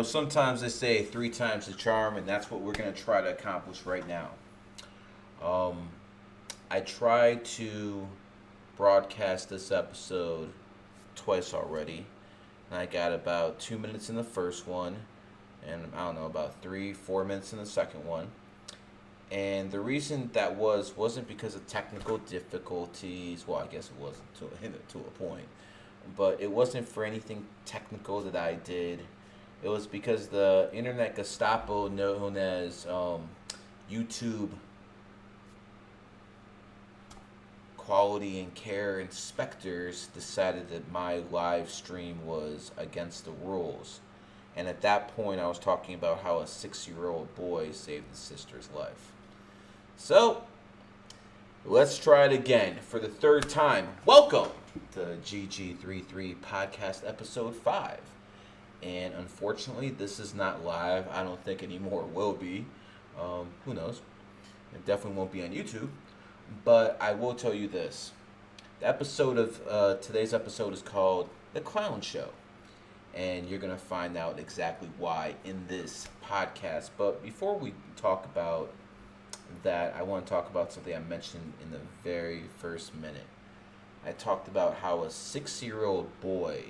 Sometimes they say three times the charm, and that's what we're going to try to accomplish right now. Um, I tried to broadcast this episode twice already, and I got about 2 minutes in the first one, and I don't know, about 3, 4 minutes in the second one. And the reason that wasn't because of technical difficulties. Well, I guess it wasn't to a point, but it wasn't for anything technical that I did. It was because the internet Gestapo, known as YouTube quality and care inspectors, decided that my live stream was against the rules. And at that point, I was talking about how a 6-year-old boy saved his sister's life. So, let's try it again for the third time. Welcome to GG33 Podcast Episode 5. And unfortunately, this is not live. I don't think anymore will be. Who knows? It definitely won't be on YouTube. But I will tell you this. The episode of today's episode is called The Clown Show. And you're going to find out exactly why in this podcast. But before we talk about that, I want to talk about something I mentioned in the very first minute. I talked about how a 6-year-old boy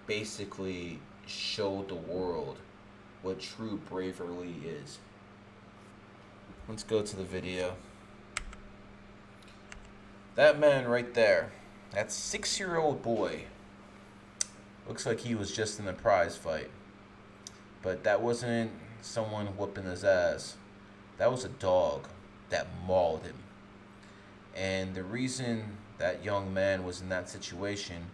basically showed the world what true bravery is. Let's go to the video. That man right there, that 6-year-old boy, looks like he was just in a prize fight. But that wasn't someone whooping his ass. That was a dog that mauled him. And the reason that young man was in that situation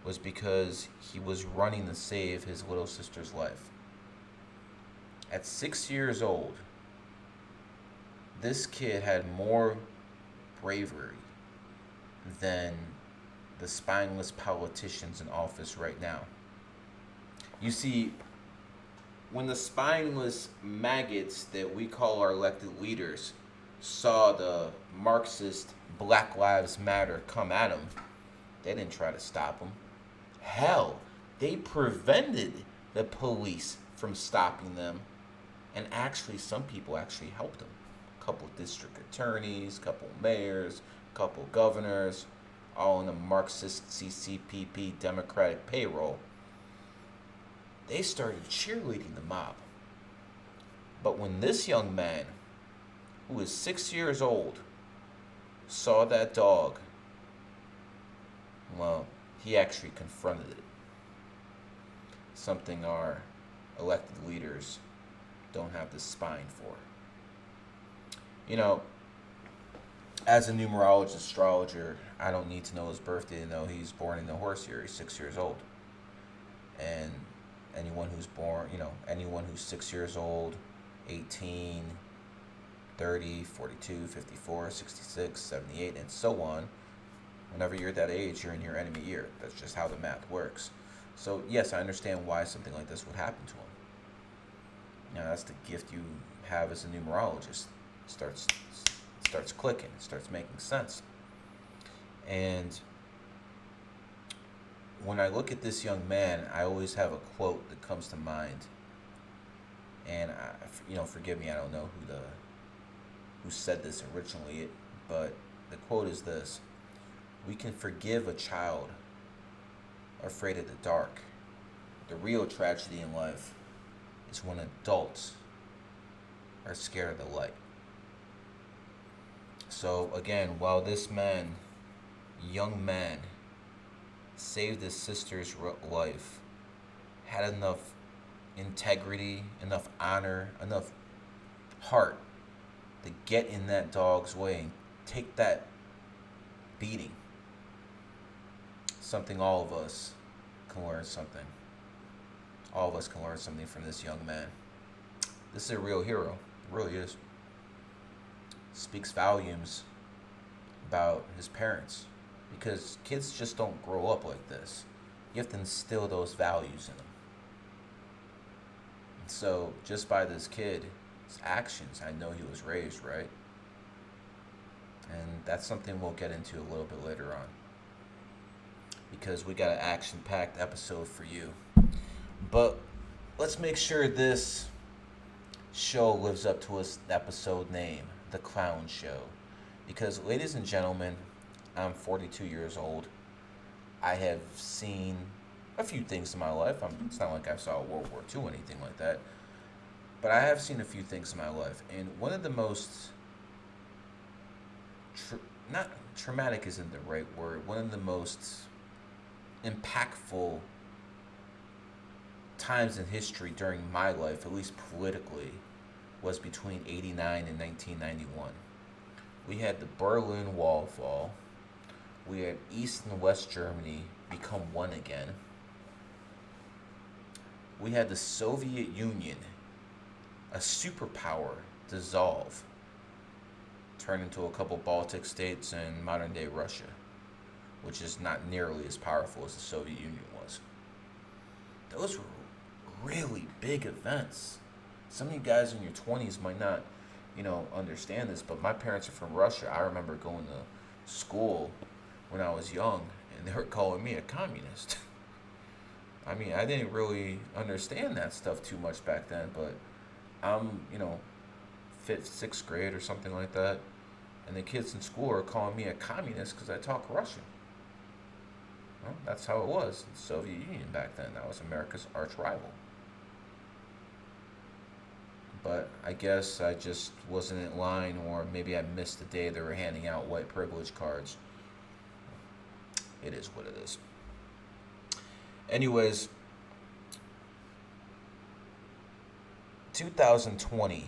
was because he was running to save his little sister's life. At 6 years old, this kid had more bravery than the spineless politicians in office right now. You see, when the spineless maggots that we call our elected leaders saw the Marxist Black Lives Matter come at them, they didn't try to stop them. Hell, they prevented the police from stopping them, and actually some people actually helped them. A couple district attorneys, a couple mayors, a couple governors, all on the Marxist CCPP Democratic payroll. They started cheerleading the mob. But when this young man, who was 6 years old, saw that dog, well, he actually confronted it. Something our elected leaders don't have the spine for. As a numerologist, astrologer, I don't need to know his birthday to know he's born in the horse year. He's 6 years old. And anyone who's 6 years old, 18, 30, 42, 54, 66, 78, and so on, whenever you're that age, you're in your enemy year. That's just how the math works. So, yes, I understand why something like this would happen to him. That's the gift you have as a numerologist. Starts clicking, starts making sense. And when I look at this young man, I always have a quote that comes to mind. And forgive me, I don't know who said this originally, but the quote is this: "We can forgive a child afraid of the dark. The real tragedy in life is when adults are scared of the light." So again, while this young man, saved his sister's life, had enough integrity, enough honor, enough heart to get in that dog's way and take that beating, all of us can learn something. All of us can learn something from this young man. This is a real hero. It really is. Speaks volumes about his parents, because kids just don't grow up like this. You have to instill those values in them. And so just by this kid's actions, I know he was raised right. And that's something we'll get into a little bit later on, because we got an action-packed episode for you. But let's make sure this show lives up to its episode name, The Clown Show. Because, ladies and gentlemen, I'm 42 years old. I have seen a few things in my life. It's not like I saw World War II or anything like that. But I have seen a few things in my life. And one of the most, not traumatic isn't the right word, one of the most impactful times in history during my life, at least politically, was between 89 and 1991. We had the Berlin Wall fall. We had East and West Germany become one again. We had the Soviet Union, a superpower, dissolve, turn into a couple Baltic states and modern day Russia, which is not nearly as powerful as the Soviet Union was. Those were really big events. Some of you guys in your 20s might not, understand this, but my parents are from Russia. I remember going to school when I was young, and they were calling me a communist. I mean, I didn't really understand that stuff too much back then, but I'm, fifth, sixth grade or something like that, and the kids in school are calling me a communist because I talk Russian. Well, that's how it was in the Soviet Union back then. That was America's arch rival. But I guess I just wasn't in line, or maybe I missed the day they were handing out white privilege cards. It is what it is. Anyways, 2020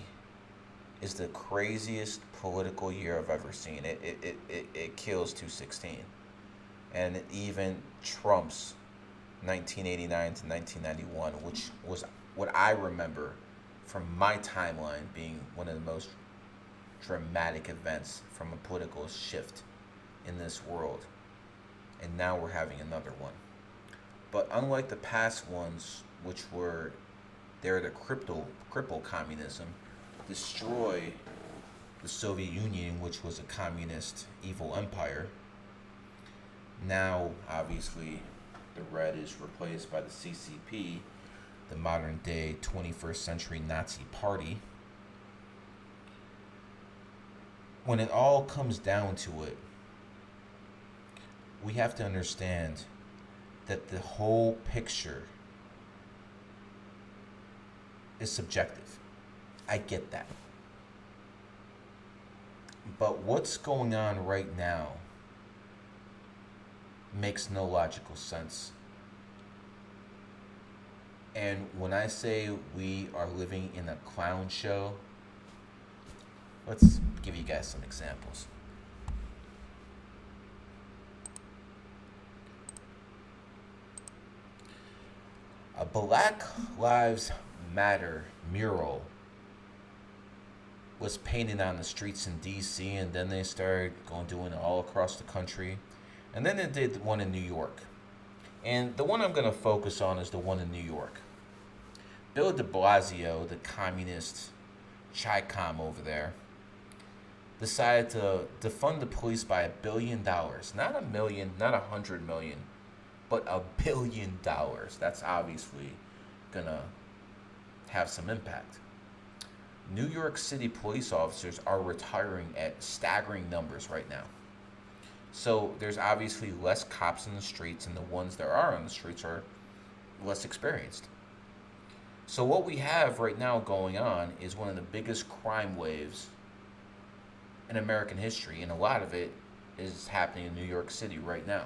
is the craziest political year I've ever seen. It kills 2016. And it even trumps 1989 to 1991, which was what I remember from my timeline being one of the most dramatic events from a political shift in this world. And now we're having another one. But unlike the past ones, which were there to cripple communism, destroy the Soviet Union, which was a communist evil empire, now obviously the red is replaced by the CCP, the modern day 21st century Nazi party. When it all comes down to it, we have to understand that the whole picture is subjective. I get that. But what's going on right now makes no logical sense. And when I say we are living in a clown show, let's give you guys some examples. A Black Lives Matter mural was painted on the streets in DC, and then they started doing it all across the country. And then they did one in New York. And the one I'm going to focus on is the one in New York. Bill de Blasio, the communist Chi-Com over there, decided to defund the police by $1 billion. Not a million, not 100 million, but $1 billion. That's obviously going to have some impact. New York City police officers are retiring at staggering numbers right now. So there's obviously less cops in the streets, and the ones that are on the streets are less experienced. So what we have right now going on is one of the biggest crime waves in American history, and a lot of it is happening in New York City right now.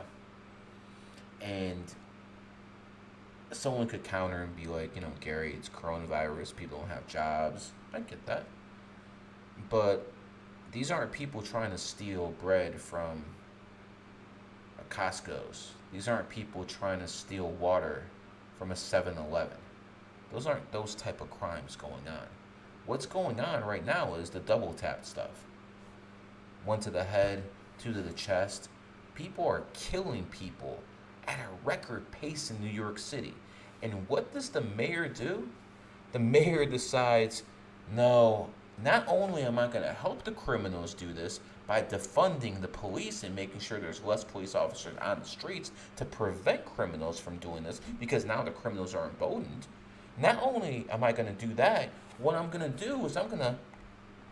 And someone could counter and be like, Gary, it's coronavirus, people don't have jobs. I get that. But these aren't people trying to steal bread from a Costco's. These aren't people trying to steal water from a 7-Eleven. Those aren't those type of crimes going on. What's going on right now is the double tap stuff. One to the head, two to the chest. People are killing people at a record pace in New York City. And what does the mayor do? The mayor decides, no, not only am I going to help the criminals do this by defunding the police and making sure there's less police officers on the streets to prevent criminals from doing this, because now the criminals are emboldened, Not only am I going to do that, what I'm going to do is I'm going to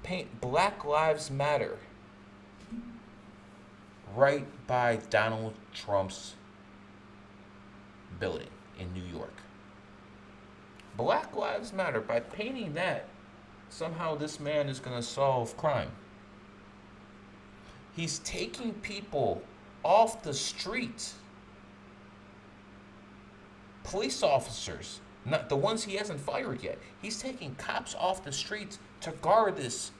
paint Black Lives Matter right by Donald Trump's building in New York. Black Lives Matter. By painting that, somehow this man is going to solve crime. He's taking people off the streets. Police officers, not the ones he hasn't fired yet. He's taking cops off the streets to guard this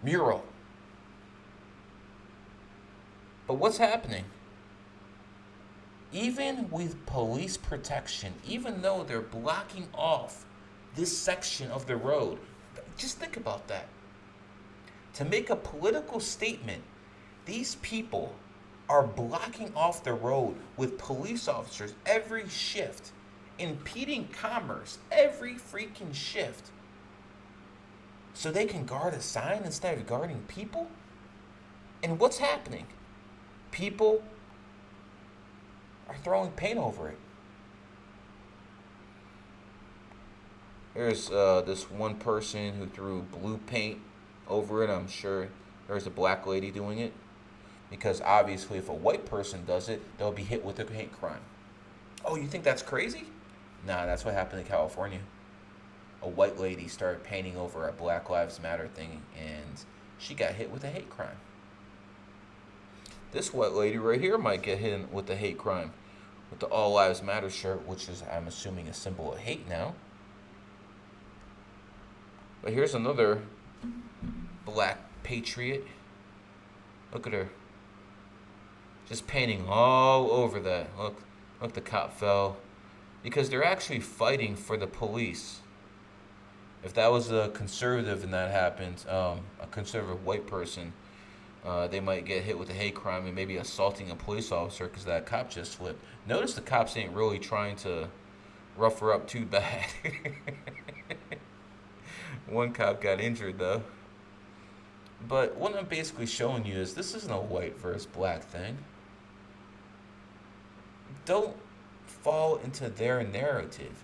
mural. But what's happening? Even with police protection, even though they're blocking off this section of the road, just think about that. To make a political statement, these people are blocking off the road with police officers every shift, impeding commerce every freaking shift, so they can guard a sign instead of guarding people? And what's happening? People are throwing paint over it. There's this one person who threw blue paint over it. I'm sure there's a black lady doing it, because obviously if a white person does it, they'll be hit with a hate crime. Oh, you think that's crazy? Nah, that's what happened in California. A white lady started painting over a Black Lives Matter thing, and she got hit with a hate crime. This white lady right here might get hit with a hate crime with the All Lives Matter shirt, which is, I'm assuming, a symbol of hate now. But here's another black patriot. Look at her. Just painting all over that. Look, the cop fell. Because they're actually fighting for the police. If that was a conservative and that happened, a conservative white person, they might get hit with a hate crime and maybe assaulting a police officer because that cop just flipped. Notice the cops ain't really trying to rough her up too bad. One cop got injured though. But what I'm basically showing you is this isn't a white versus black thing. Don't fall into their narrative.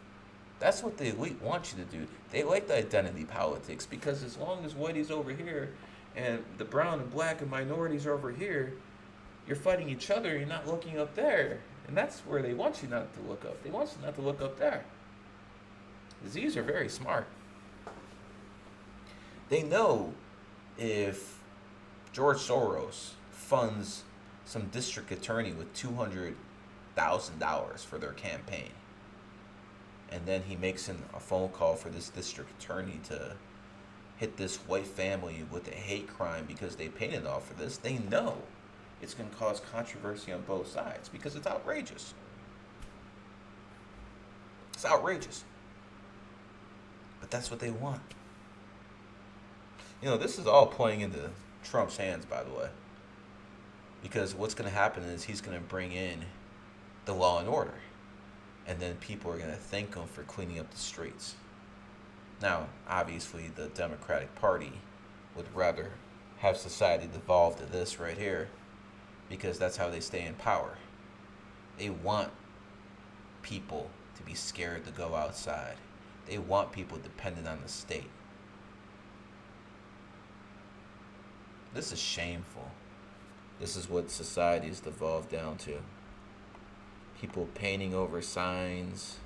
That's what the elite want you to do. They like the identity politics, because as long as whitey's over here and the brown and black and minorities are over here, you're fighting each other, you're not looking up there. And that's where they want you not to look up. They want you not to look up there. These are very smart. They know if George Soros funds some district attorney with $200,000 for their campaign, and then he makes a phone call for this district attorney to hit this white family with a hate crime because they painted off of this, they know it's going to cause controversy on both sides because it's outrageous. It's outrageous. But that's what they want. You know, this is all playing into Trump's hands, by the way. Because what's going to happen is he's going to bring in the law and order. And then people are going to thank him for cleaning up the streets. Now, obviously, the Democratic Party would rather have society devolve to this right here, because that's how they stay in power. They want people to be scared to go outside. They want people dependent on the state. This is shameful. This is what society has devolved down to. People painting over signs.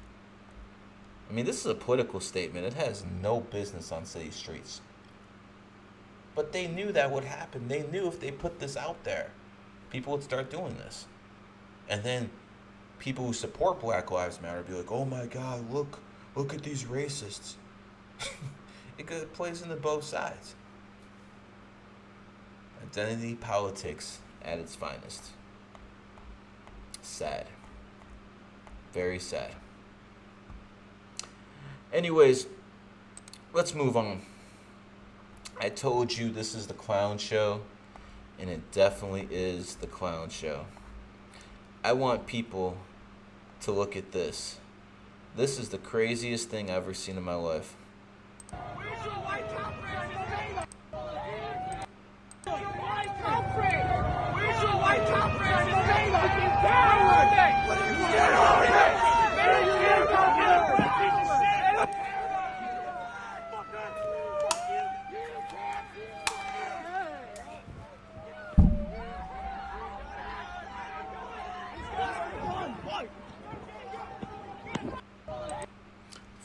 I mean, this is a political statement. It has no business on city streets. But they knew that would happen. They knew if they put this out there, people would start doing this. And then people who support Black Lives Matter would be like, oh my God, look at these racists. It plays into both sides. Identity politics at its finest. Sad. Very sad. Anyways, let's move on. I told you this is the clown show, and it definitely is the clown show. I want people to look at this. This is the craziest thing I've ever seen in my life. Where's your white top brand? Where's your white top brand? Get on it!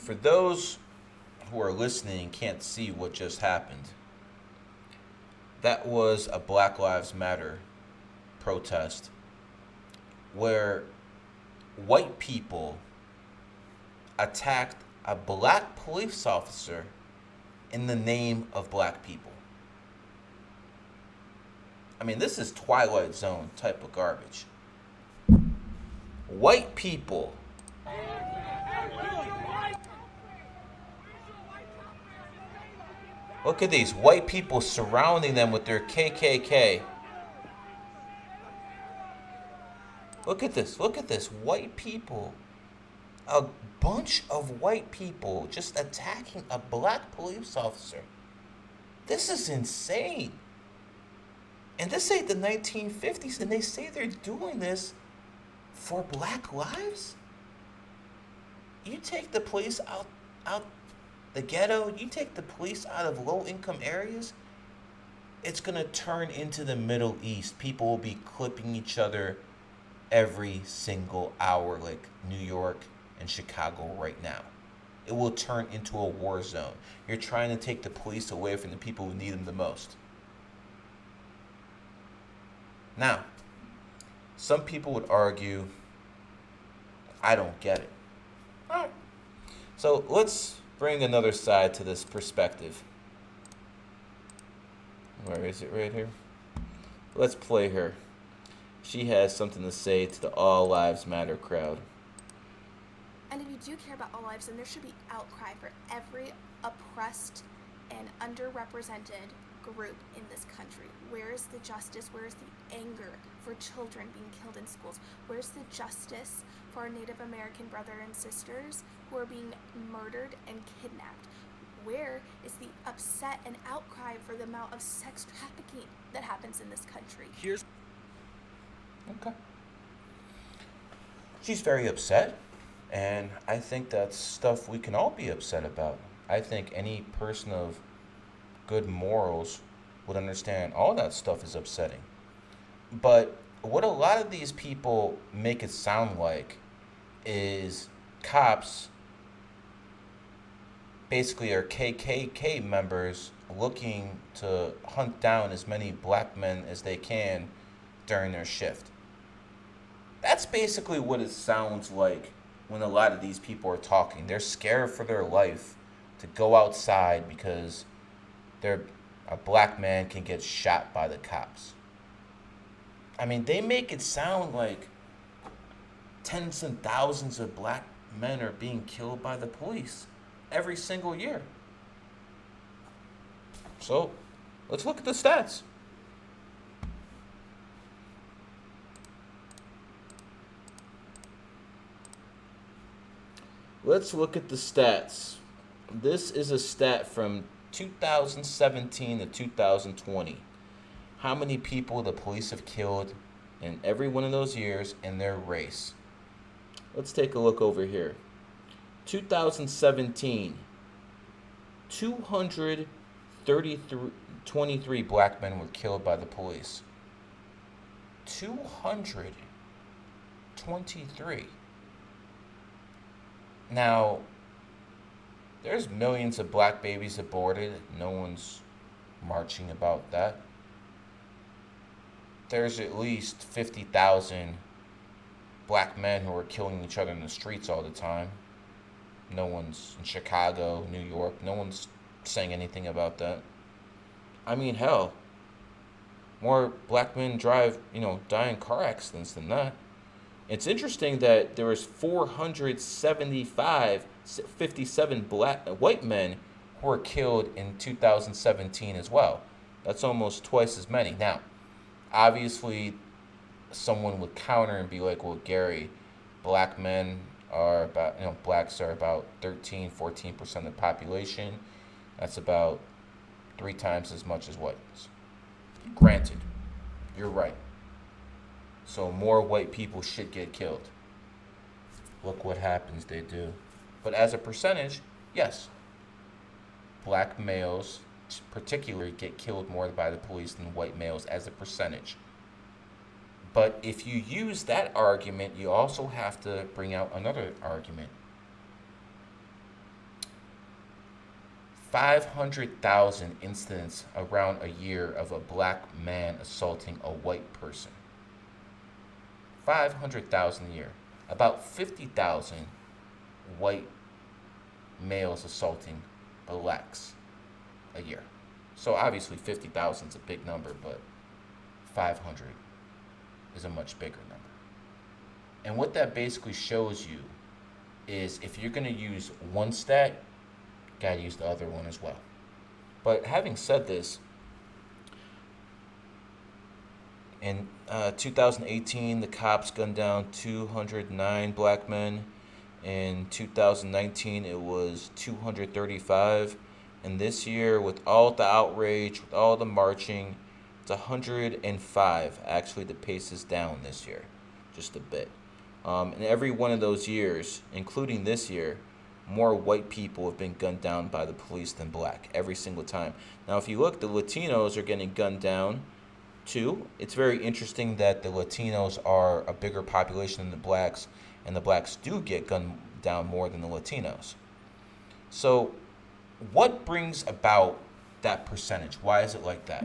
For those who are listening and can't see what just happened, that was a Black Lives Matter protest where white people attacked a black police officer in the name of black people. I mean, this is Twilight Zone type of garbage. White people look at these white people surrounding them with their KKK. Look at this. Look at this. White people. A bunch of white people just attacking a black police officer. This is insane. And this ain't the 1950s, and they say they're doing this for black lives? You take the police out the ghetto, you take the police out of low-income areas, it's going to turn into the Middle East. People will be clipping each other every single hour like New York and Chicago right now. It will turn into a war zone. You're trying to take the police away from the people who need them the most. Now, some people would argue, I don't get it. All right. So let's bring another side to this perspective. Where is it? Right here? Let's play her. She has something to say to the All Lives Matter crowd. And if you do care about all lives, then there should be outcry for every oppressed and underrepresented group in this country. Where is the justice? Where is the anger for children being killed in schools? Where's the justice for our Native American brother and sisters who are being murdered and kidnapped? Where is the upset and outcry for the amount of sex trafficking that happens in this country? Okay. She's very upset, and I think that's stuff we can all be upset about. I think any person of good morals would understand all that stuff is upsetting. But what a lot of these people make it sound like is cops basically are KKK members looking to hunt down as many black men as they can during their shift. That's basically what it sounds like when a lot of these people are talking. They're scared for their life to go outside because a black man can get shot by the cops. I mean, they make it sound like tens and thousands of black men are being killed by the police every single year. So, let's look at the stats. Let's look at the stats. This is a stat from 2017 to 2020. How many people the police have killed in every one of those years in their race. Let's take a look over here. 2017, 223 black men were killed by the police. 223. Now, there's millions of black babies aborted. No one's marching about that. There's at least 50,000 black men who are killing each other in the streets all the time. No one's in Chicago, New York. No one's saying anything about that. I mean, hell, more black men die in car accidents than that. It's interesting that there was 57 white men who were killed in 2017 as well. That's almost twice as many. Now, obviously, someone would counter and be like, well, Gary, blacks are about 13-14% of the population. That's about 3 times as much as whites. Granted, you're right. So more white people should get killed. Look what happens, they do. But as a percentage, yes, black males particularly get killed more by the police than white males as a percentage. But if you use that argument, you also have to bring out another argument. 500,000 incidents around a year of a black man assaulting a white person. 500,000 a year. About 50,000 white males assaulting blacks a year. So obviously 50,000 is a big number, but 500 is a much bigger number. And what that basically shows you is if you're going to use one stat, gotta use the other one as well. But having said this, in 2018, the cops gunned down 209 black men. In 2019, it was 235. And this year, with all the outrage, with all the marching, it's 105. Actually, the pace is down this year, just a bit. In every one of those years, including this year, more white people have been gunned down by the police than black, every single time. Now, if you look, the Latinos are getting gunned down too. It's very interesting that the Latinos are a bigger population than the blacks, and the blacks do get gunned down more than the Latinos. So, what brings about that percentage? Why is it like that?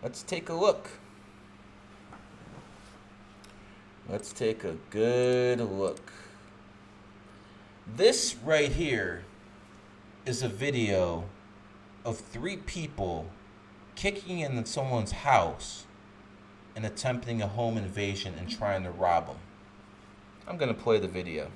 Let's take a look. Let's take a good look. This right here is a video of 3 people kicking in someone's house and attempting a home invasion and trying to rob them. I'm going to play the video.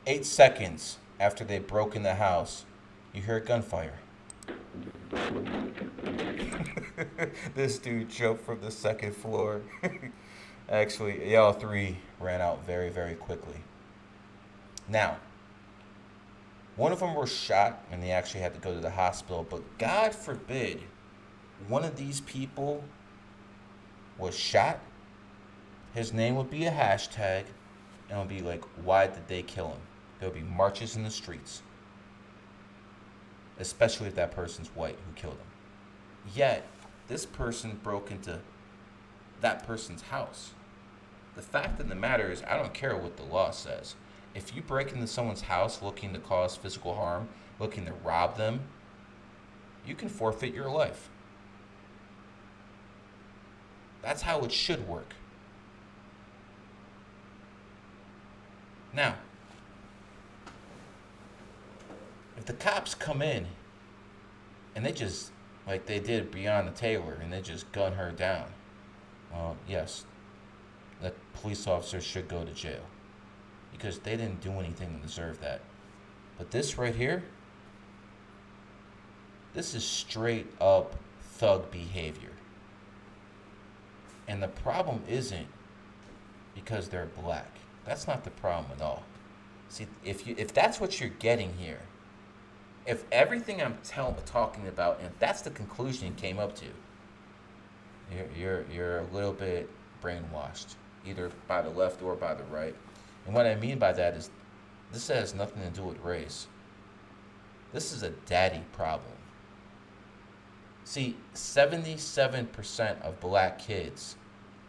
8 seconds after they broke in the house, you hear gunfire. This dude jumped from the second floor. Actually, all 3 ran out very, very quickly. Now, one of them was shot and they actually had to go to the hospital, but God forbid one of these people was shot, his name would be a hashtag, and it would be like, why did they kill him? There would be marches in the streets, especially if that person's white who killed him. Yet, this person broke into that person's house. The fact of the matter is, I don't care what the law says. If you break into someone's house looking to cause physical harm, looking to rob them, you can forfeit your life. That's how it should work. Now, if the cops come in and they just, like they did Breonna Taylor, and they just gun her down, well, yes, the police officer should go to jail because they didn't do anything to deserve that. But this right here, this is straight up thug behavior. And the problem isn't because they're black. That's not the problem at all. See, if that's what you're getting here, if everything I'm talking about, and that's the conclusion you came up to, you're a little bit brainwashed, either by the left or by the right. And what I mean by that is, this has nothing to do with race. This is a daddy problem. See, 77% of black kids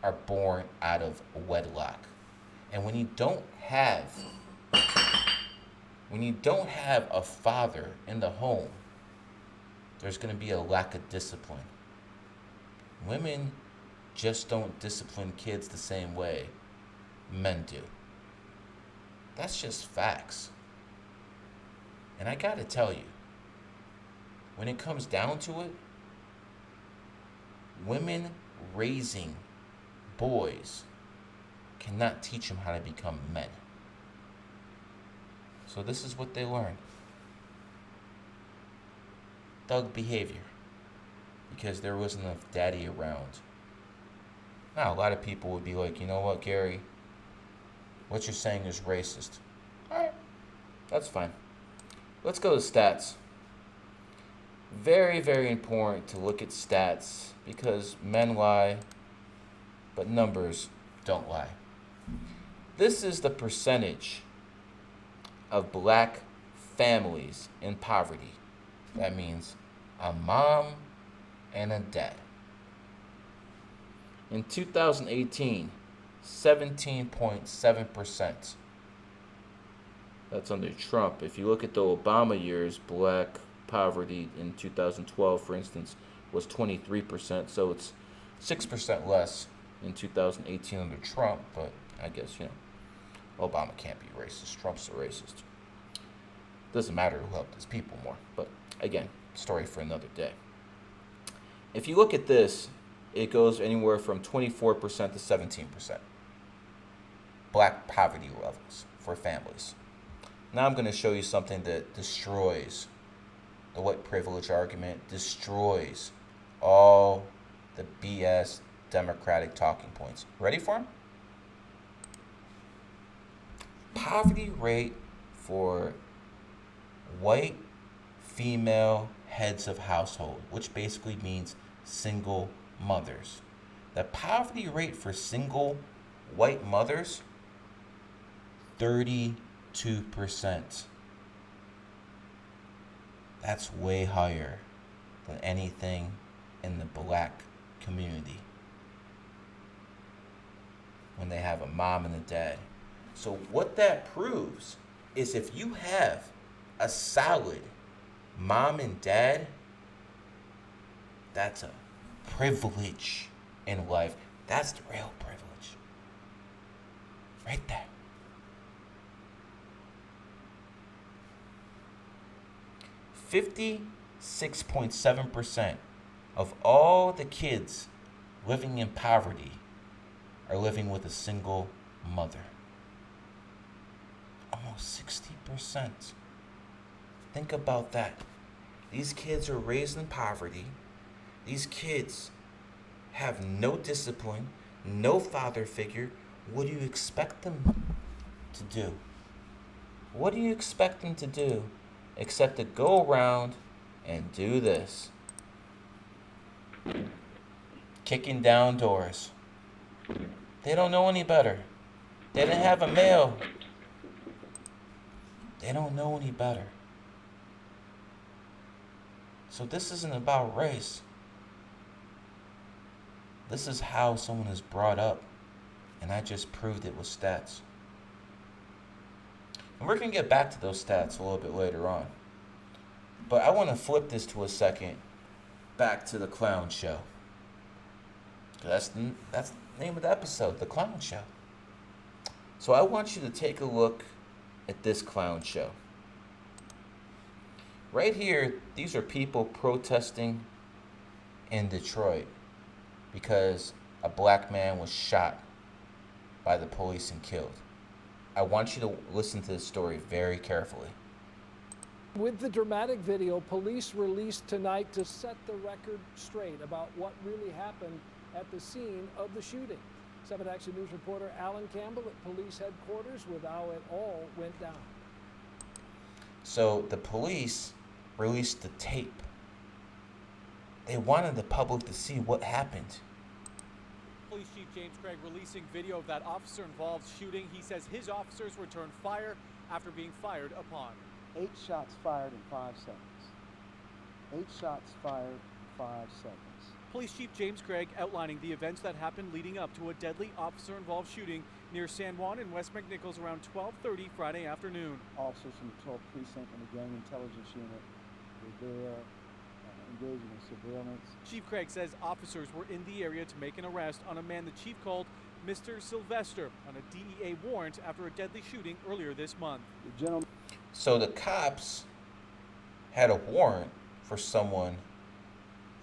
are born out of wedlock. And when you don't have a father in the home, there's going to be a lack of discipline. Women just don't discipline kids the same way men do. That's just facts. And I got to tell you, when it comes down to it, women raising boys cannot teach them how to become men. So this is what they learn. Thug behavior. Because there wasn't enough daddy around. Now, a lot of people would be like, you know what, Gary? What you're saying is racist. Alright, that's fine. Let's go to stats. Very, very important to look at stats because men lie, but numbers don't lie. This is the percentage of black families in poverty. That means a mom and a dad. In 2018, 17.7%. That's under Trump. If you look at the Obama years, black poverty in 2012, for instance, was 23%. So it's 6% less in 2018 under Trump. But I guess, Obama can't be racist. Trump's a racist. Doesn't matter who helped his people more. But again, story for another day. If you look at this, it goes anywhere from 24% to 17%. Black poverty levels for families. Now I'm going to show you something that destroys the white privilege argument, destroys all the BS Democratic talking points. Ready for them? Poverty rate for white female heads of household, which basically means single mothers. The poverty rate for single white mothers, 32%. That's way higher than anything in the black community when they have a mom and a dad. So what that proves is if you have a solid mom and dad, that's a privilege in life. That's the real privilege. Right there. 56.7% of all the kids living in poverty are living with a single mother. Almost 60%. Think about that. These kids are raised in poverty. These kids have no discipline, no father figure. What do you expect them to do? What do you expect them to do except to go around and do this? Kicking down doors. They don't know any better. They didn't have a mail. They don't know any better. So this isn't about race. This is how someone is brought up. And I just proved it with stats. And we're going to get back to those stats a little bit later on. But I want to flip this to a second back to the clown show. That's the name of the episode, the clown show. So I want you to take a look at this clown show. Right here, these are people protesting in Detroit because a black man was shot by the police and killed. I want you to listen to this story very carefully. With the dramatic video, police released tonight to set the record straight about what really happened at the scene of the shooting. 7 Action News reporter Alan Campbell at police headquarters with how it all went down. So the police released the tape. They wanted the public to see what happened. Police Chief James Craig releasing video of that officer-involved shooting. He says his officers returned fire after being fired upon. 8 shots fired in 5 seconds. 8 shots fired in 5 seconds. Police Chief James Craig outlining the events that happened leading up to a deadly officer-involved shooting near San Juan and West McNichols around 12:30 Friday afternoon. Officers from the 12th Precinct and the Gang Intelligence Unit were there engaging in surveillance. Chief Craig says officers were in the area to make an arrest on a man the chief called Mr. Sylvester on a DEA warrant after a deadly shooting earlier this month. The gentleman. So the cops had a warrant for someone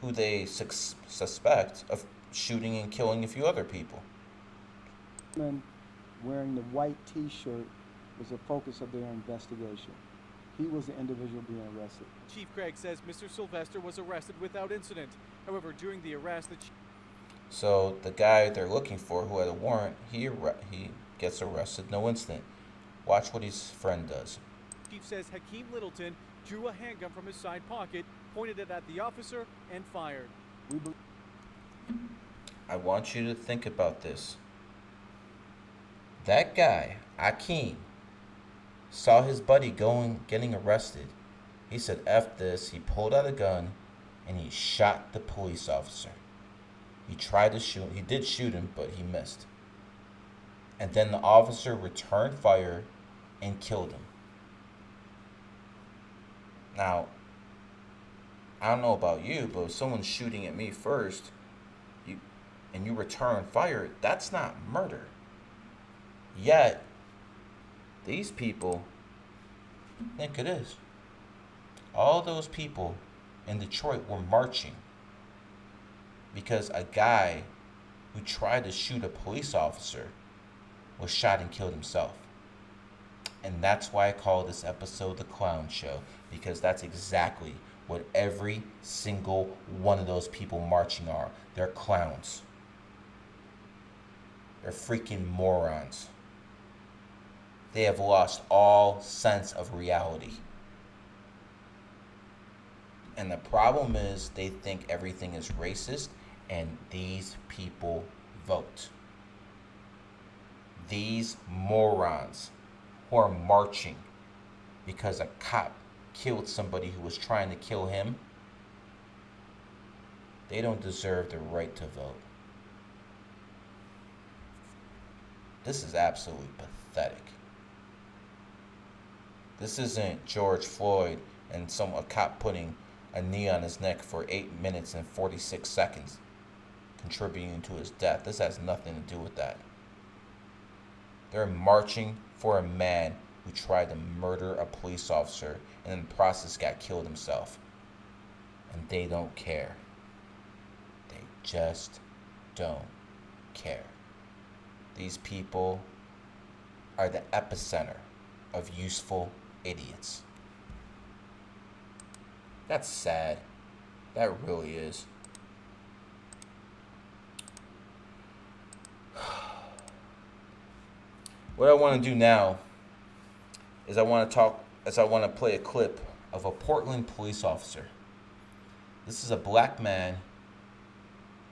who they suspect of shooting and killing a few other people. Wearing the white T-shirt was the focus of their investigation. He was the individual being arrested. Chief Craig says Mr. Sylvester was arrested without incident. However, during the arrest, So the guy they're looking for who had a warrant, he gets arrested, no incident. Watch what his friend does. Chief says Hakeem Littleton drew a handgun from his side pocket, pointed it at the officer, and fired. I want you to think about this. That guy, Akeem, saw his buddy getting arrested. He said, F this. He pulled out a gun and he shot the police officer. He tried to shoot. He did shoot him, but he missed. And then the officer returned fire and killed him. Now, I don't know about you, but if someone's shooting at me first, and you return fire, that's not murder. Yet, these people think it is. All those people in Detroit were marching because a guy who tried to shoot a police officer was shot and killed himself. And that's why I call this episode The Clown Show, because that's exactly what every single one of those people marching are. They're clowns. They're freaking morons. They have lost all sense of reality. And the problem is they think everything is racist, and these people vote. These morons who are marching because a cop killed somebody who was trying to kill him, they don't deserve the right to vote. This is absolutely pathetic. This isn't George Floyd and a cop putting a knee on his neck for 8 minutes and 46 seconds, contributing to his death. This has nothing to do with that. They're marching for a man who tried to murder a police officer and in the process got killed himself. And they don't care. They just don't care. These people are the epicenter of useful idiots. That's sad. That really is. What I want to do now is I want to play a clip of a Portland police officer. This is a black man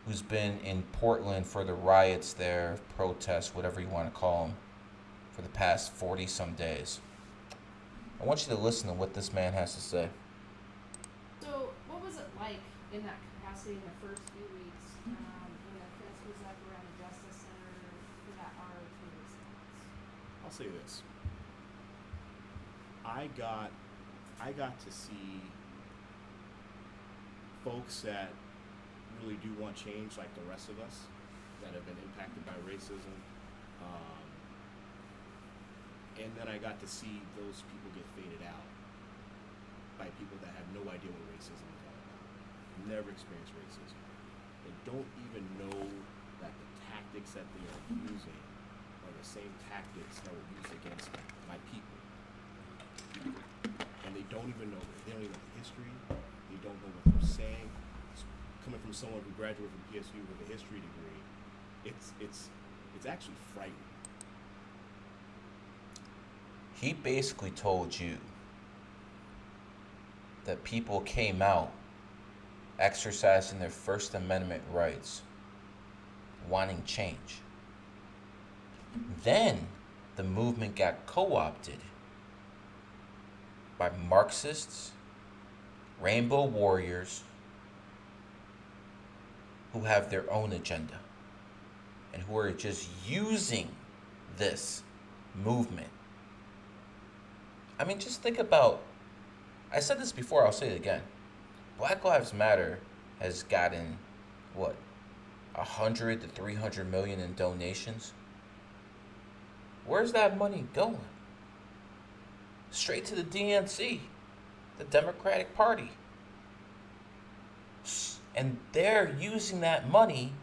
who's been in Portland for the riots there, protests, whatever you want to call them, for the past 40 some days. I want you to listen to what this man has to say. So, what was it like in that capacity in the first few weeks when the fence was up around the Justice Center for that R2 response? I'll say this. I got to see folks that really do want change, like the rest of us, that have been impacted by racism. And then I got to see those people get faded out by people that have no idea what racism is all about, never experienced racism, and don't even know that the tactics that they are using are the same tactics that were used against my people. And they don't even know, they don't even know the history, they don't know what they're saying. Coming from someone who graduated from PSU with a history degree, it's actually frightening. He basically told you that people came out exercising their First Amendment rights, wanting change. Then the movement got co-opted by Marxists, rainbow warriors, who have their own agenda and who are just using this movement. I mean, just think about, I said this before, I'll say it again. Black Lives Matter has gotten, 100 to 300 million in donations? Where's that money going? Straight to the DNC, the Democratic Party. And they're using that money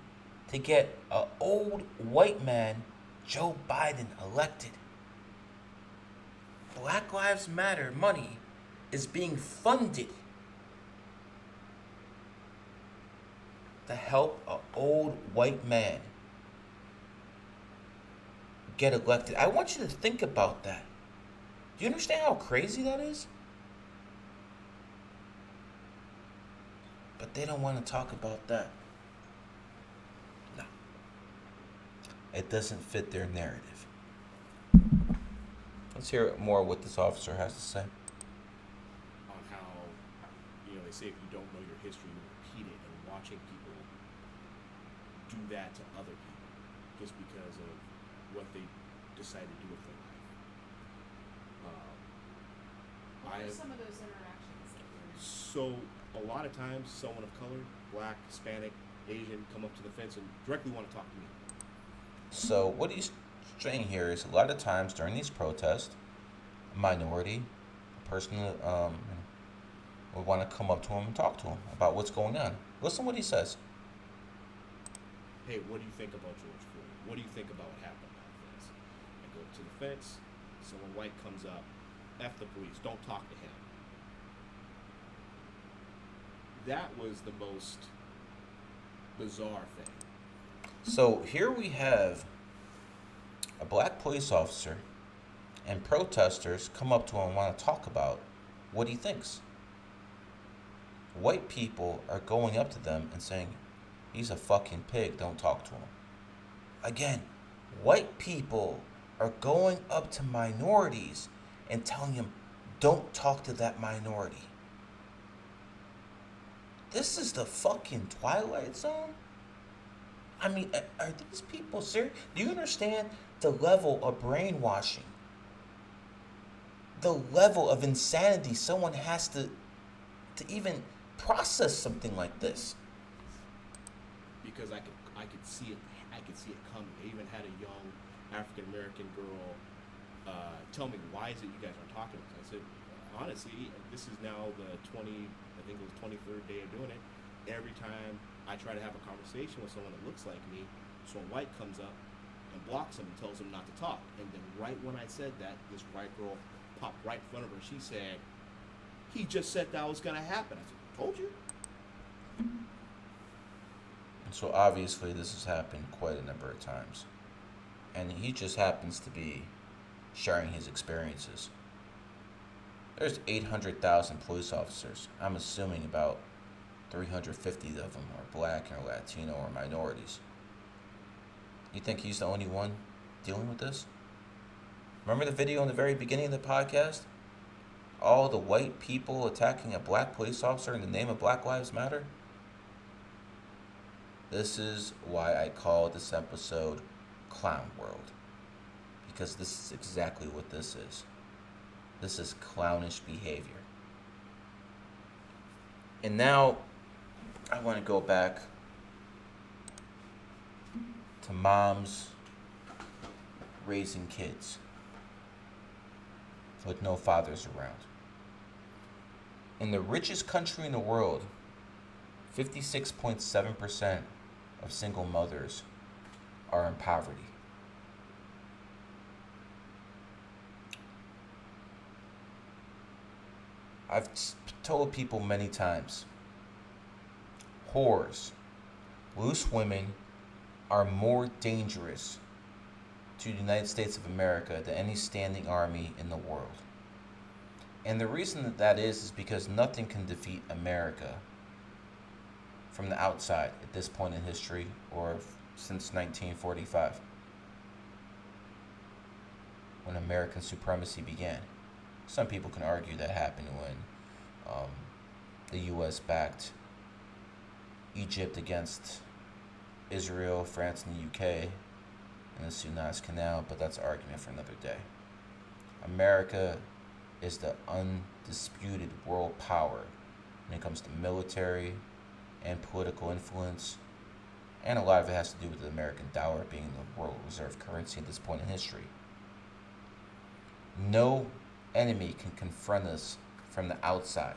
to get an old white man, Joe Biden, elected. Black Lives Matter money is being funded to help an old white man get elected. I want you to think about that. Do you understand how crazy that is? But they don't want to talk about that. No. It doesn't fit their narrative. Let's hear more what this officer has to say. On how, they say if you don't know your history, you repeat it, and watching people do that to other people just because of what they decide to do with their life. What are some of those interactions that you're So a lot of times, someone of color, black, Hispanic, Asian, come up to the fence and directly want to talk to me. So what he's saying here is a lot of times during these protests, a minority, a person would want to come up to him and talk to him about what's going on. Listen what he says. Hey, what do you think about George Floyd? What do you think about what happened on the fence? I go to the fence, someone white comes up, F the police, don't talk to him. That was the most bizarre thing. So here we have a black police officer and protesters come up to him and want to talk about what he thinks. White people are going up to them and saying, he's a fucking pig, don't talk to him. Again, white people are going up to minorities and telling them, don't talk to that minority. This is the fucking Twilight Zone? I mean, are these people serious? Do you understand the level of brainwashing? The level of insanity someone has to even process something like this. Because I could see it coming. I even had a young African American girl tell me, why is it you guys aren't talking to us? I said, honestly, this is now the 23rd day of doing it. Every time I try to have a conversation with someone that looks like me, someone white comes up and blocks them and tells them not to talk. And then right when I said that, this white girl popped right in front of her. She said, he just said that was going to happen. I said, told you. And so obviously this has happened quite a number of times. And he just happens to be sharing his experiences. There's 800,000 police officers. I'm assuming about 350 of them are black or Latino or minorities. You think he's the only one dealing with this? Remember the video in the very beginning of the podcast? All the white people attacking a black police officer in the name of Black Lives Matter? This is why I call this episode Clown World. Because this is exactly what this is. This is clownish behavior. And now, I want to go back to moms raising kids with no fathers around. In the richest country in the world, 56.7% of single mothers are in poverty. I've told people many times, whores, loose women are more dangerous to the United States of America than any standing army in the world. And the reason that is because nothing can defeat America from the outside at this point in history or since 1945, when American supremacy began. Some people can argue that happened when the U.S. backed Egypt against Israel, France, and the UK in the Suez Canal, but that's an argument for another day. America is the undisputed world power when it comes to military and political influence, and a lot of it has to do with the American dollar being the world reserve currency at this point in history. No enemy can confront us from the outside,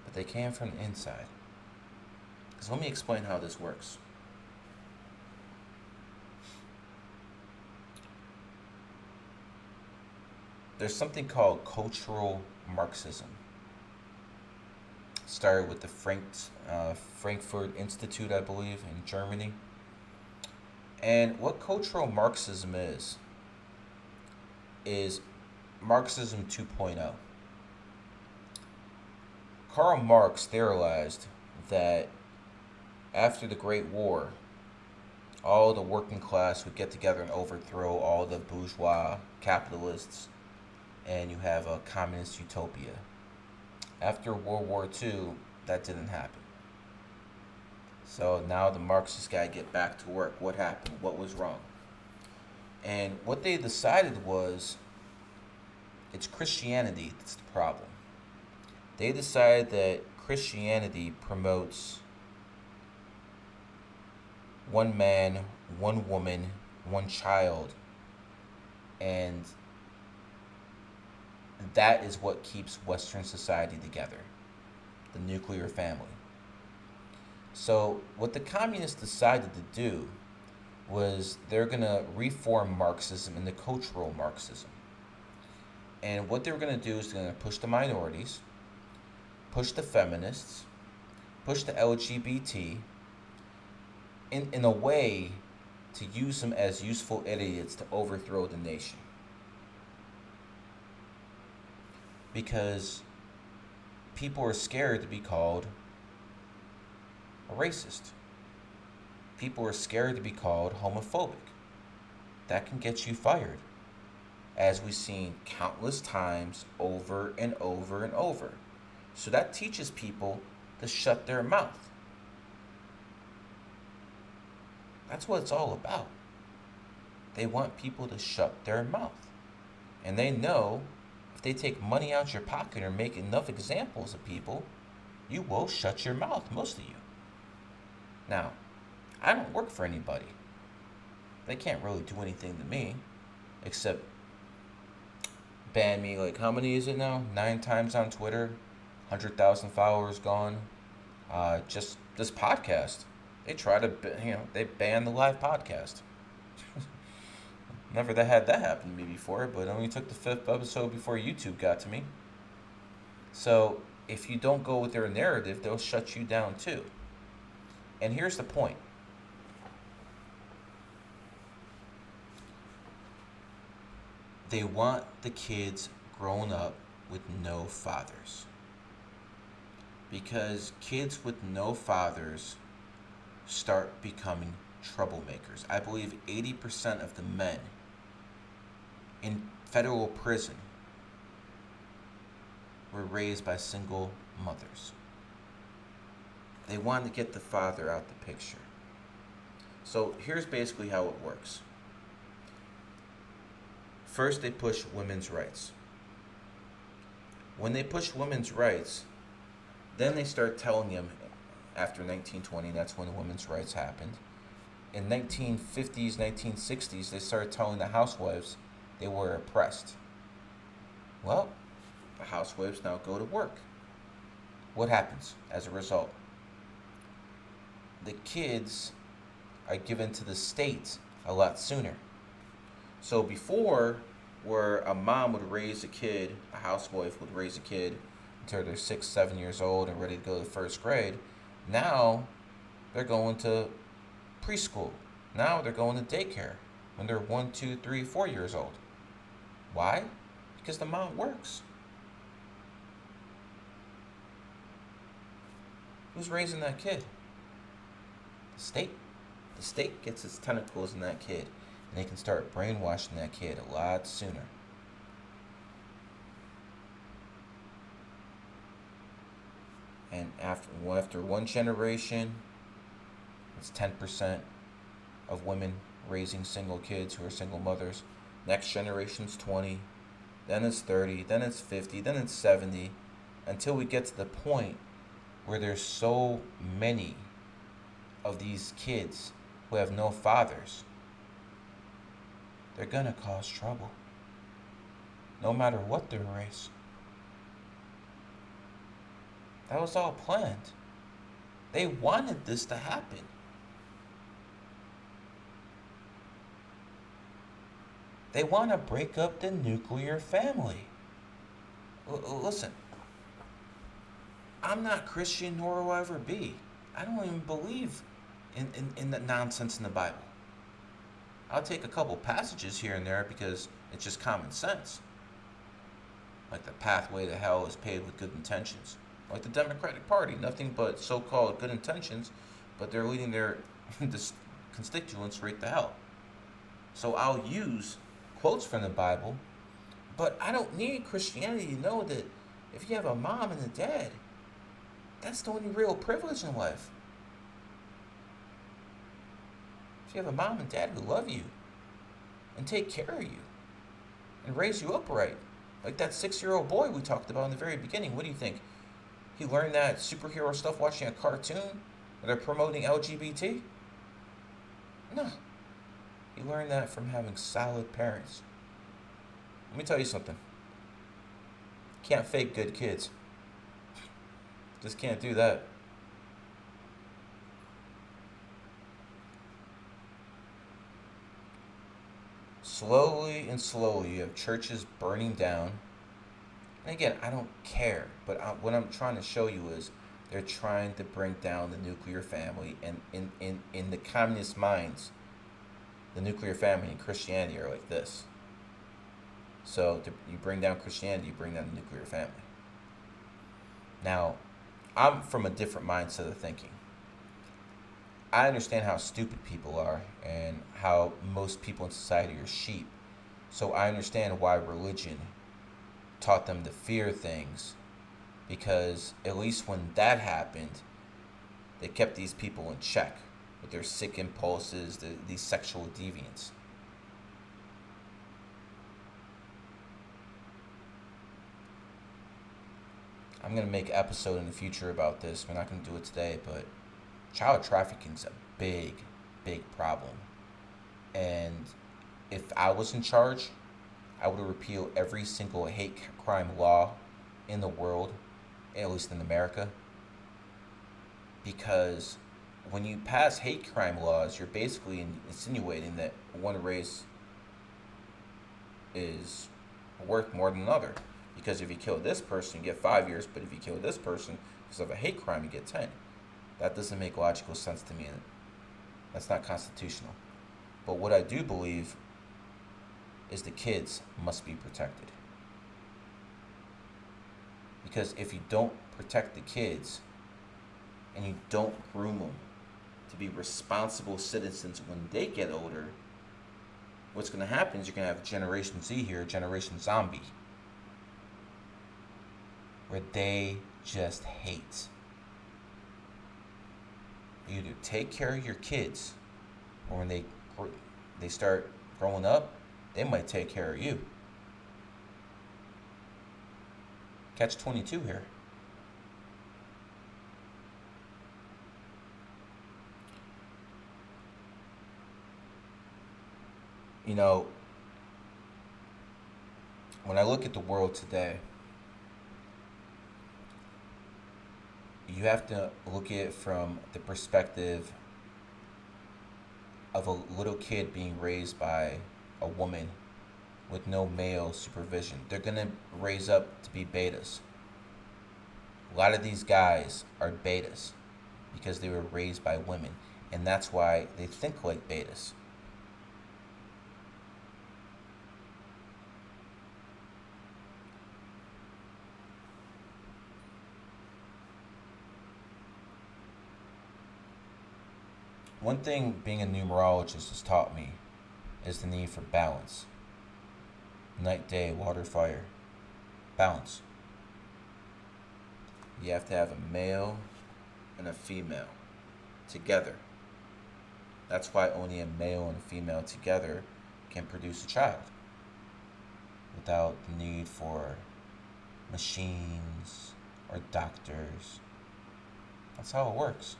but they can from the inside. So let me explain how this works. There's something called cultural Marxism. Started with the Frankfurt Institute, I believe, in Germany. And what cultural Marxism is Marxism 2.0. Karl Marx theorized that after the Great War, all the working class would get together and overthrow all the bourgeois capitalists and you have a communist utopia. After World War II, that didn't happen. So now the Marxists got to get back to work. What happened? What was wrong? And what they decided was it's Christianity that's the problem. They decided that Christianity promotes one man, one woman, one child, and that is what keeps Western society together, the nuclear family. So what the communists decided to do was they're going to reform Marxism into cultural Marxism. And what they were going to do is they're going to push the minorities, push the feminists, push the LGBT in a way to use them as useful idiots to overthrow the nation. Because people are scared to be called a racist. People are scared to be called homophobic. That can get you fired, as we've seen countless times over and over and over. So that teaches people to shut their mouth. That's what it's all about. They want people to shut their mouth. And they know if they take money out your pocket or make enough examples of people, you will shut your mouth, most of you. Now, I don't work for anybody. They can't really do anything to me except ban me, like, how many is it now? 9 times on Twitter, 100,000 followers gone. Just this podcast, they try to, they banned the live podcast. Never had that happen to me before, but it only took the 5th episode before YouTube got to me. So if you don't go with their narrative, they'll shut you down too. And here's the point. They want the kids grown up with no fathers. Because kids with no fathers start becoming troublemakers. I believe 80% of the men in federal prison were raised by single mothers. They wanted to get the father out the picture. So here's basically how it works. First, they push women's rights. When they push women's rights, then they start telling them, after 1920, that's when women's rights happened. In 1950s, 1960s, they started telling the housewives they were oppressed. Well, the housewives now go to work. What happens as a result? The kids are given to the state a lot sooner. So before, where a mom would raise a kid, a housewife would raise a kid until they're 6, 7 years old and ready to go to 1st grade, now they're going to preschool. Now they're going to daycare when they're 1, 2, 3, 4 years old. Why? Because the mom works. Who's raising that kid? The state. The state gets its tentacles in that kid, and they can start brainwashing that kid a lot sooner. And after one generation, it's 10% of women raising single kids who are single mothers. Next generation's 20, then it's 30, then it's 50, then it's 70, until we get to the point where there's so many of these kids who have no fathers. They're gonna cause trouble, no matter what their race. That was all planned. They wanted this to happen. They want to break up the nuclear family. Listen, I'm not Christian, nor will I ever be. I don't even believe in the nonsense in the Bible. I'll take a couple passages here and there because it's just common sense. Like the pathway to hell is paved with good intentions. Like the Democratic Party, nothing but so-called good intentions, but they're leading their constituents right to hell. So I'll use quotes from the Bible, But I don't need Christianity to know that if you have a mom and a dad, that's the only real privilege in life. If you have a mom and dad who love you and take care of you and raise you up right, like that 6-year-old boy we talked about in the very beginning, what do you think? He learned that superhero stuff watching a cartoon where they're promoting LGBT? No. He learned that from having solid parents. Let me tell you something. Can't fake good kids. Just can't do that. Slowly and slowly, you have churches burning down. And again, I don't care, but what I'm trying to show you is they're trying to bring down the nuclear family. And in the communist minds, the nuclear family and Christianity are like this. So you bring down Christianity, you bring down the nuclear family. Now, I'm from a different mindset of thinking. I understand how stupid people are and how most people in society are sheep. So I understand why religion taught them to fear things, because at least when that happened, they kept these people in check with their sick impulses, these sexual deviants. I'm going to make an episode in the future about this. We're not going to do it today, but child trafficking is a big, big problem. And if I was in charge, I would repeal every single hate crime law in the world, at least in America. Because when you pass hate crime laws, you're basically insinuating that one race is worth more than another. Because if you kill this person, you get 5 years, but if you kill this person because of a hate crime, you get 10. That doesn't make logical sense to me. That's not constitutional. But what I do believe is the kids must be protected. Because if you don't protect the kids and you don't groom them to be responsible citizens when they get older, what's going to happen is you're going to have Generation Z here, Generation Zombie, where they just hate. You either take care of your kids, or when they start growing up, they might take care of you. Catch 22 here. You know, when I look at the world today, you have to look at it from the perspective of a little kid being raised by a woman with no male supervision. They're going to raise up to be betas. A lot of these guys are betas because they were raised by women, and that's why they think like betas. One thing being a numerologist has taught me is the need for balance. Night, day, water, fire. Balance. You have to have a male and a female together. That's why only a male and a female together can produce a child without the need for machines or doctors. That's how it works.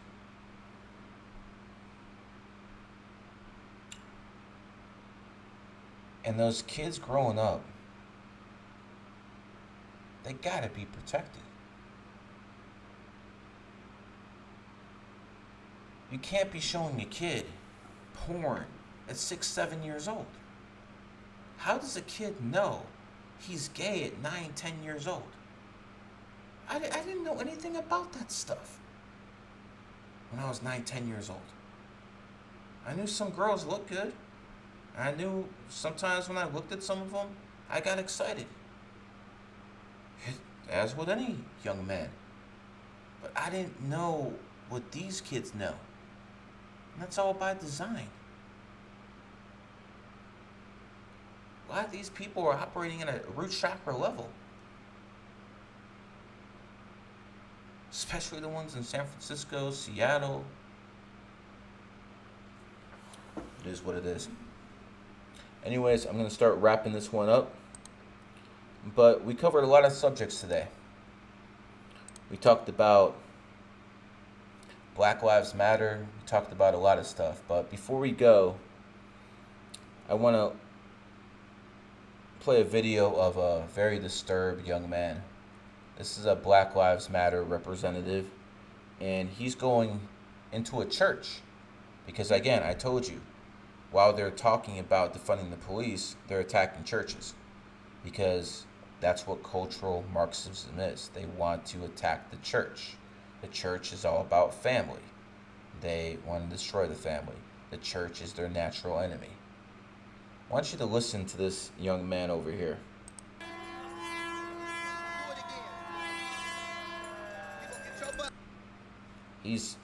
And those kids growing up, they gotta be protected. You can't be showing your kid porn at 6, 7 years old. How does a kid know he's gay at 9, 10 years old? I didn't know anything about that stuff when I was 9, 10 years old. I knew some girls looked good. I knew sometimes when I looked at some of them, I got excited. As with any young man. But I didn't know what these kids know. And that's all by design. A lot of these people are operating at a root chakra level. Especially the ones in San Francisco, Seattle. It is what it is. Anyways, I'm going to start wrapping this one up. But we covered a lot of subjects today. We talked about Black Lives Matter. We talked about a lot of stuff. But before we go, I want to play a video of a very disturbed young man. This is a Black Lives Matter representative, and he's going into a church because, again, I told you, while they're talking about defunding the police, they're attacking churches because that's what cultural Marxism is. They want to attack the church. The church is all about family. They want to destroy the family. The church is their natural enemy. I want you to listen to this young man over here. He's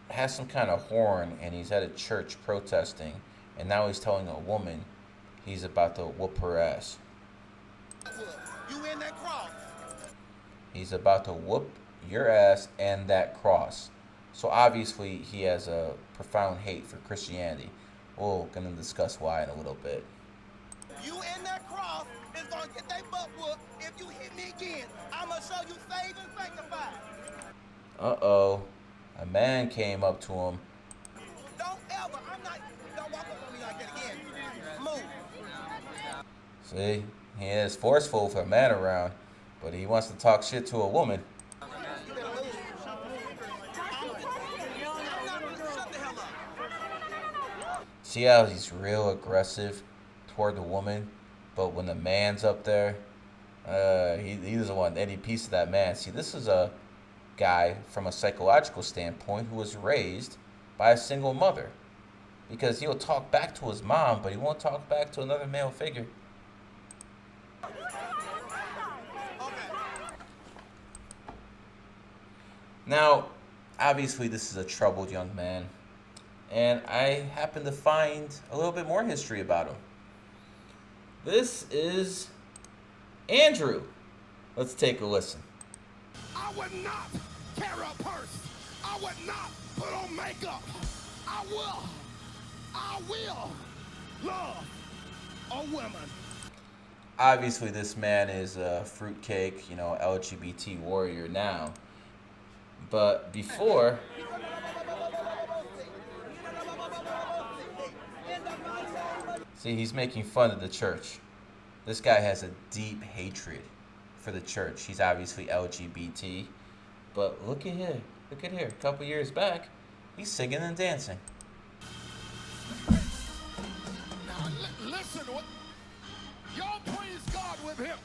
has some kind of horn, and he's at a church protesting, and now he's telling a woman he's about to whoop her ass. You in that cross? He's about to whoop your ass and that cross. So obviously he has a profound hate for Christianity. We're going to discuss why in a little bit. You in that cross is gonna get that butt whooped. If you hit me again, I'm gonna show you saved and sanctified. Uh-oh. A man came up to him. Don't ever, don't walk up on me like that again. Move. See, he is forceful for a man around, but he wants to talk shit to a woman. See how he's real aggressive toward the woman, but when the man's up there, he doesn't want any piece of that man. See, this is a guy from a psychological standpoint who was raised by a single mother, because he'll talk back to his mom, but he won't talk back to another male figure. Now, obviously this is a troubled young man, and I happen to find a little bit more history about him. This is Andrew. Let's take a listen. I would not carry a purse. I would not put on makeup. I will love a woman. Obviously, this man is a fruitcake, LGBT warrior now. But before, see, he's making fun of the church. This guy has a deep hatred for the church. He's obviously LGBT. But look at here. Look at here. A couple years back, he's singing and dancing. Now, listen, y'all praise God with him.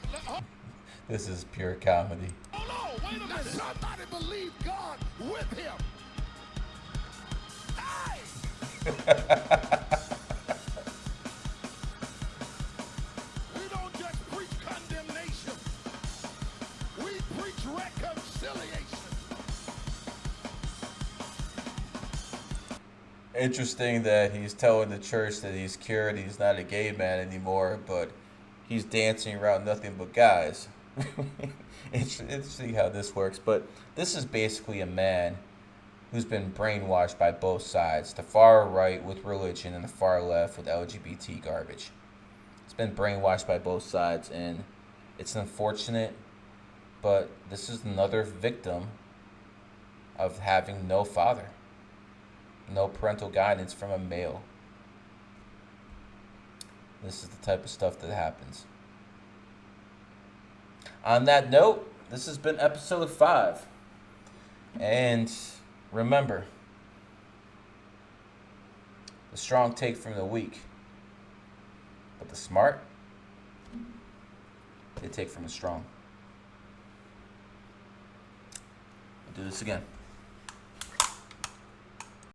This is pure comedy. Oh no, wait a minute. Somebody believe God with him. Hey! We don't just preach condemnation. We preach reconciliation. Interesting that he's telling the church that he's cured, he's not a gay man anymore, but he's dancing around nothing but guys. Interesting how this works, but this is basically a man who's been brainwashed by both sides, the far right with religion and the far left with LGBT garbage. It's been brainwashed by both sides, and it's unfortunate, but this is another victim of having no father, no parental guidance from a male. This is the type of stuff that happens. On that note, this has been episode 5. And remember, the strong take from the weak, but the smart, they take from the strong. We'll do this again.